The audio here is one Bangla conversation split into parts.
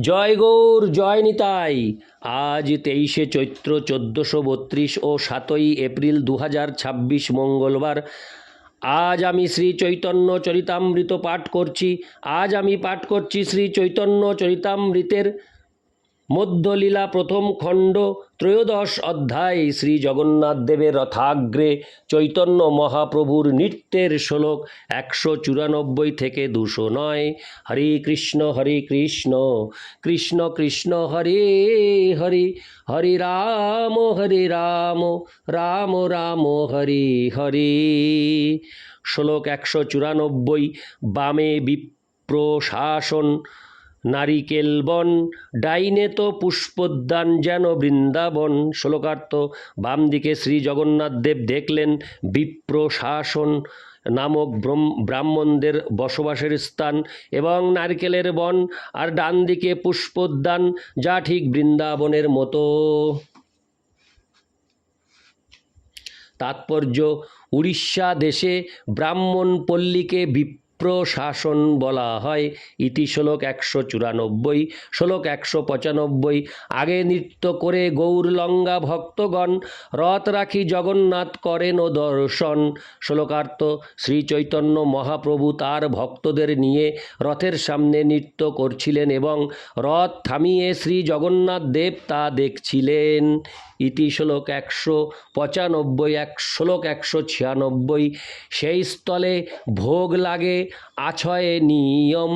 জয় গৌর জয় নিতাই। আজ 23শে চৈত্র 1432 ও 7ই এপ্রিল 2026 মঙ্গলবার। আজ আমি শ্রী চৈতন্য চরিতামৃত পাঠ করছি। আজ আমি পাঠ করছি শ্রী চৈতন্য চরিতামৃতের মধ্যলীলা প্রথম খণ্ড, ত্রয়োদশ অধ্যায়। শ্রী জগন্নাথ দেবের রথাগ্রে চৈতন্য মহাপ্রভুর নৃত্যের শ্লোক 194 থেকে 209। হরে কৃষ্ণ কৃষ্ণ কৃষ্ণ হরে হরে, হরে রাম রাম রাম হরে হরে। শ্লোক 194। বামে বিপ্র শাসন নারিকেল বন, ডাইনে তো পুষ্পোদ্যান যেন বৃন্দাবন। শ্লোকার্থ: বাম দিকে শ্রী জগন্নাথ দেব দেখলেন বিপ্র শাসন নামক ব্রাহ্মণদের বসবাসের স্থান এবং নারকেলের বন, আর ডান দিকে পুষ্পোদ্যান, যা ঠিক বৃন্দাবনের মতো। তাৎপর্য: উড়িষ্যা দেশে ব্রাহ্মণ পল্লীকে শাসন বলা হয়। ইতি শ্লোক 194। শ্লোক 195। আগে নৃত্য করে গৌরলঙ্গা ভক্তগণ, রথ রাখি জগন্নাথ করেন ও দর্শন। শ্লোকার্থ: শ্রী চৈতন্য মহাপ্রভু তার ভক্তদের নিয়ে রথের সামনে নৃত্য করছিলেন এবং রথ থামিয়ে শ্রী জগন্নাথ দেব তা দেখছিলেন। ইতি শ্লোক 195। শ্লোক 196। সেই স্থলে ভোগ লাগে আছয়ে নিয়ম,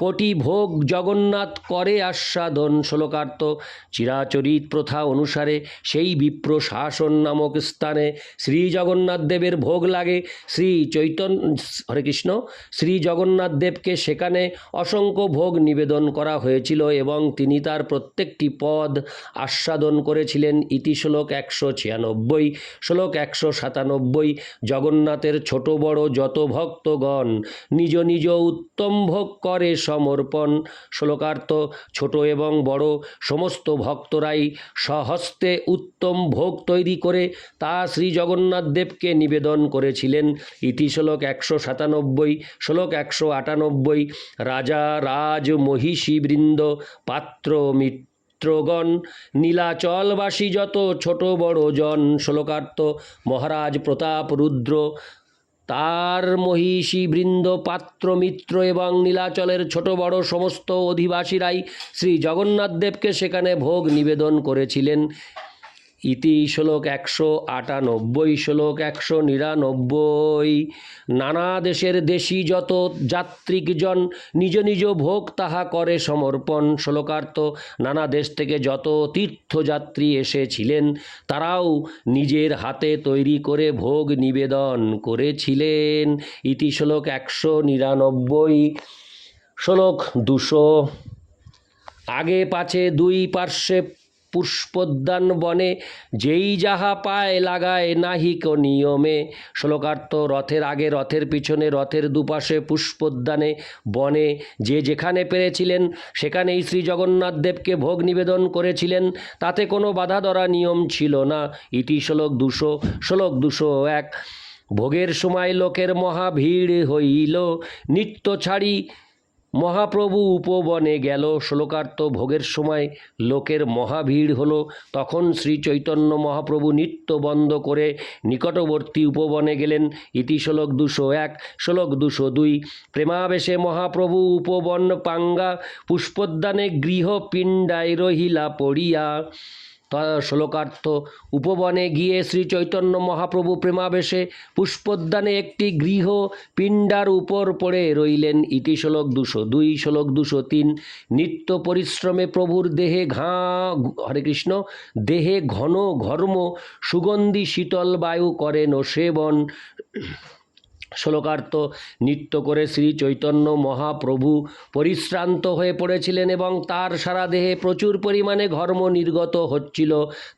কোটি ভোগ জগন্নাথ করে আস্বাদন। শ্লোকার্থ: চিরাচরিত প্রথা অনুসারে সেই বিপ্র শাসন নামক স্থানে শ্রী জগন্নাথ দেবের ভোগ লাগে। শ্রী জগন্নাথ দেবকে সেখানে অসংখ্য ভোগ নিবেদন করা হয়েছিল এবং তিনি তার প্রত্যেকটি পদ আস্বাদন করেছিলেন। ইতি শ্লোক 196। শ্লোক 197। জগন্নাথের ছোট বড় যত ভক্তগণ নিজ নিজ উত্তম ভোগ করে সমর্পণ। শ্লোকার্থ: ছোট এবং বড় সমস্ত ভক্তরাই স্বহস্তে উত্তম ভোগ তৈরি করে তা শ্রী জগন্নাথ দেবকে নিবেদন করেছিলেন। ইতি শ্লোক 197। শ্লোক 198। রাজা রাজ মহিষী বৃন্দ পাত্র মিত্রগণ, নীলাচলবাসী যত ছোট বড় জন। শ্লোকার্থ: মহারাজ প্রতাপ রুদ্র, তার মহিষী বৃন্দ, পাত্র মিত্র এবং নীলাচলের ছোট বড় সমস্ত অধিবাসীরাই শ্রী জগন্নাথ দেবকে সেখানে ভোগ নিবেদন করেছিলেন। ইতি শ্লোক 198। শ্লোক 199। নানা দেশের দেশী যত যাত্রিকজন নিজ নিজ ভোগ তাহা করে সমর্পণ। শ্লোকার্থ: নানা দেশ থেকে যত তীর্থযাত্রী এসেছিলেন তারাও নিজের হাতে তৈরি করে ভোগ নিবেদন করেছিলেন। ইতি শ্লোক 199। শ্লোক 200। আগে পাছে দুই পার্শ্বে পুষ্পোদ্যান বনে, যেই যাহা পায় লাগায় নাহিক নিয়মে। শ্লোকার্থ: রথের আগে রথের পিছনে রথের দুপাশে পুষ্পোদ্যানে বনে যে যেখানে পেরেছিলেন সেখানেই শ্রী জগন্নাথ দেবকে ভোগ নিবেদন করেছিলেন, তাতে কোনো বাধা ধরা নিয়ম ছিল না। ইতি শ্লোক 200। শ্লোক 201। ভোগের সময় লোকের মহা ভিড় হইল, নিত্য ছাড়ি মহাপ্রভু উপবনে গেল। শ্লোকার্থ: ভোগের সময় লোকের মহাভিড় হলো, তখন শ্রী চৈতন্য মহাপ্রভু নিত্য বন্ধ করে নিকটবর্তী উপবনে গেলেন। ইতি শ্লোক 201। শ্লোক 202। প্রেমাবেশে মহাপ্রভু উপবন পাঙ্গা, পুষ্পোদ্যানে গৃহ পিণ্ডায় রহিলা পড়িয়া। শ্লোকার্থ: উপবনে গিয়ে শ্রী চৈতন্য মহাপ্রভু প্রেমাবেশে পুষ্পোদ্যানে একটি গৃহ পিণ্ডার উপর পড়ে রইলেন। ইতি শ্লোক 202। শ্লোক 203। নিত্য পরিশ্রমে প্রভুর দেহে ঘন ঘর্ম, সুগন্ধি শীতল বায়ু করেন সেবন। শ্লোকার্থ: নৃত্য করে শ্রী চৈতন্য মহাপ্রভু পরিশ্রান্ত হয়ে পড়েছিলেন এবং তার সারা দেহে প্রচুর পরিমাণে ঘর্ম নির্গত হচ্ছিল,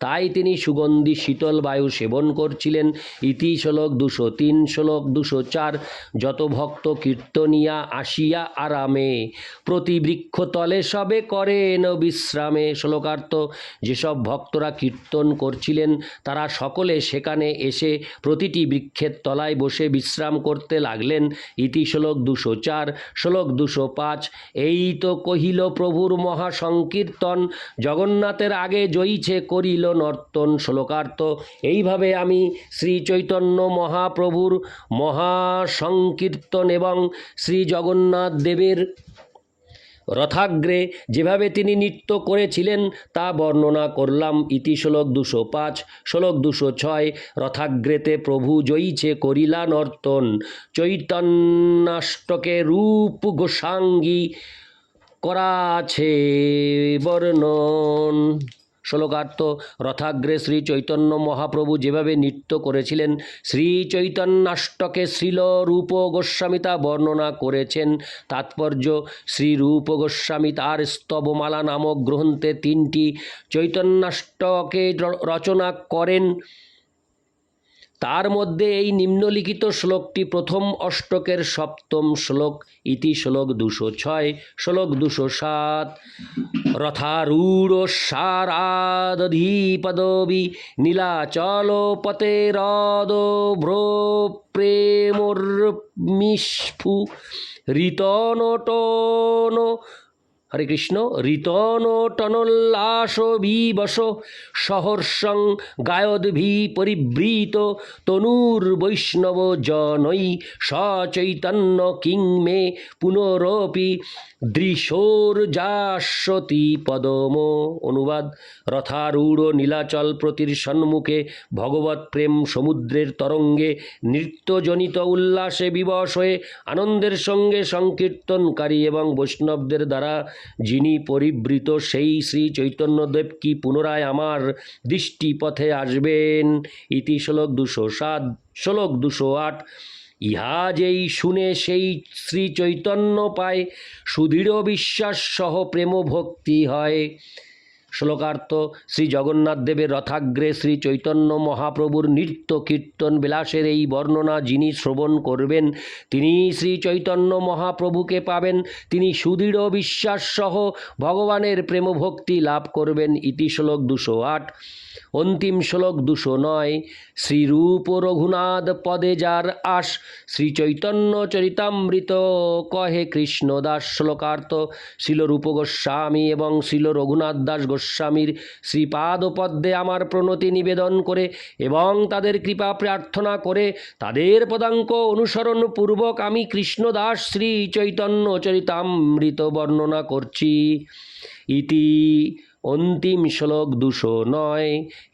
তাই তিনি সুগন্ধি শীতল বায়ু সেবন করছিলেন। ইতি শ্লোক 203। শ্লোক 204। যত ভক্ত কীর্তনিয়া আসিয়া আরামে, প্রতি বৃক্ষতলে সবে করেন বিশ্রামে। শ্লোকার্থ: যেসব ভক্তরা কীর্তন করছিলেন তারা সকলে সেখানে এসে প্রতিটি বৃক্ষের তলায় বসে বিশ্রাম করতে লাগলেন। ইতি শ্লোক 204। শ্লোক 205। এই তো কহিল প্রভুর মহাসংকীর্তন, জগন্নাথের আগে জয়ীছে করিল নর্তন। শ্লোকার্থ: এইভাবে আমি শ্রী চৈতন্য মহাপ্রভুর মহাসংকীর্তন এবং শ্রী জগন্নাথ দেবের রথাগ্রে যেভাবে তিনি নৃত্য করেছিলেন তা বর্ণনা করলাম। ইতি শ্লোক 205। শ্লোক 206। রথাগ্রেতে প্রভু জয়ীছে করিলা নর্তন, চৈতন্যাষ্টকে রূপ গোসাঙ্গী করা আছে বর্ণন। শ্লোকার্থ: রথাগ্রে শ্রী চৈতন্য মহাপ্রভু যেভাবে নৃত্য করেছিলেন শ্রী চৈতন্যাষ্টকে শ্রীল রূপ গোস্বামী তা বর্ণনা করেছেন। তাৎপর্য: শ্রী রূপ গোস্বামী তার স্তবমালা নামক গ্রন্থে 3টি চৈতন্যাষ্টকে রচনা করেন। তার মধ্যে এই নিম্নলিখিত শ্লোকটি প্রথম অষ্টকের 7ম শ্লোক। ইতি শ্লোক 206। শ্লোক 207। রথারূঢ় সারাদধিপদবি নীলাচল পতেরদ ভ্রো প্রেমোর্মিস্ফু ঋতনটন। হরে কৃষ্ণ। ঋতনটনোল্লাস বিবশ সহর্ষং গায়দ্ভি পরিবৃত তনুর্বৈষ্ণব জনৈ সচৈতন্য কিং মে পুনরপি দৃশোর্যাস্যতি পদম। অনুবাদ: রথারূঢ় নীলাচল প্রতির সম্মুখে ভগবৎ প্রেম সমুদ্রের তরঙ্গে নৃত্যজনিত উল্লাসে বিবশ হয়ে আনন্দের সঙ্গে সংকীর্তনকারী এবং বৈষ্ণবদের দ্বারা যিনি পরিবৃত সেই শ্রী চৈতন্যদেব কি পুনরায় আমার দৃষ্টিপথে আসবেন। ইতি শ্লোক 207। শ্লোক 208। ইহা যেই শুনে সেই শ্রী চৈতন্য পায়, সুদৃঢ় বিশ্বাস সহ প্রেম ভক্তি হয়। শ্লোকার্থ: শ্রী জগন্নাথ দেবের রথাগ্রে শ্রী চৈতন্য মহাপ্রভুর নৃত্য কীর্তন বিলাসের এই বর্ণনা যিনি শ্রবণ করবেন তিনি শ্রী চৈতন্য মহাপ্রভুকে পাবেন। তিনি সুদৃঢ় বিশ্বাস সহ ভগবানের প্রেম ভক্তি লাভ করবেন। ইতি শ্লোক 208। অন্তিম শ্লোক 209। শ্রীরূপ রঘুনাথ পদে যার আস, শ্রী চৈতন্য চরিতামৃত কহে কৃষ্ণদাস। শ্লোকার্থ: শ্রীল রূপ গোস্বামী এবং শ্রীল রঘুনাথ দাস গোস্বামীর শ্রীপাদপদ্মে আমার প্রণতি নিবেদন করে এবং তাদের কৃপা প্রার্থনা করে তাদের পদাঙ্ক অনুসরণ পূর্বক আমি কৃষ্ণদাস শ্রী চৈতন্য চরিতামৃত বর্ণনা করছি। ইতি অন্তিম শ্লোক 209।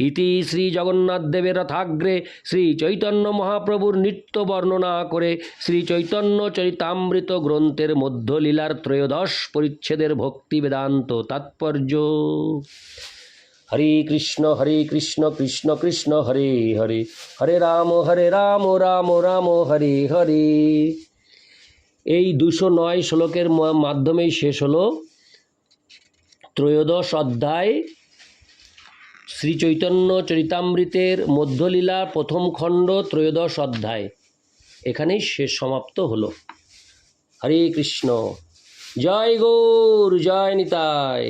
ইতি শ্রী জগন্নাথ দেবের রথাগ্রে শ্রী চৈতন্য মহাপ্রভুর নৃত্য বর্ণনা করে শ্রী চৈতন্য চরিতামৃত গ্রন্থের মধ্যলীলার 13 পরিচ্ছেদের ভক্তি বেদান্ত তাৎপর্য। হরে কৃষ্ণ কৃষ্ণ কৃষ্ণ হরে হরে, হরে রাম রাম রাম হরে হরে। এই 209 শ্লোকের মাধ্যমেই শেষ হলো 13 অধ্যায় শ্রী চৈতন্য চরিতামৃতের মধ্যলীলা প্রথম খণ্ড 13 অধ্যায়। এখানেই শেষ সমাপ্ত হলো। হরে কৃষ্ণ। জয় গৌর, জয় নিতাই।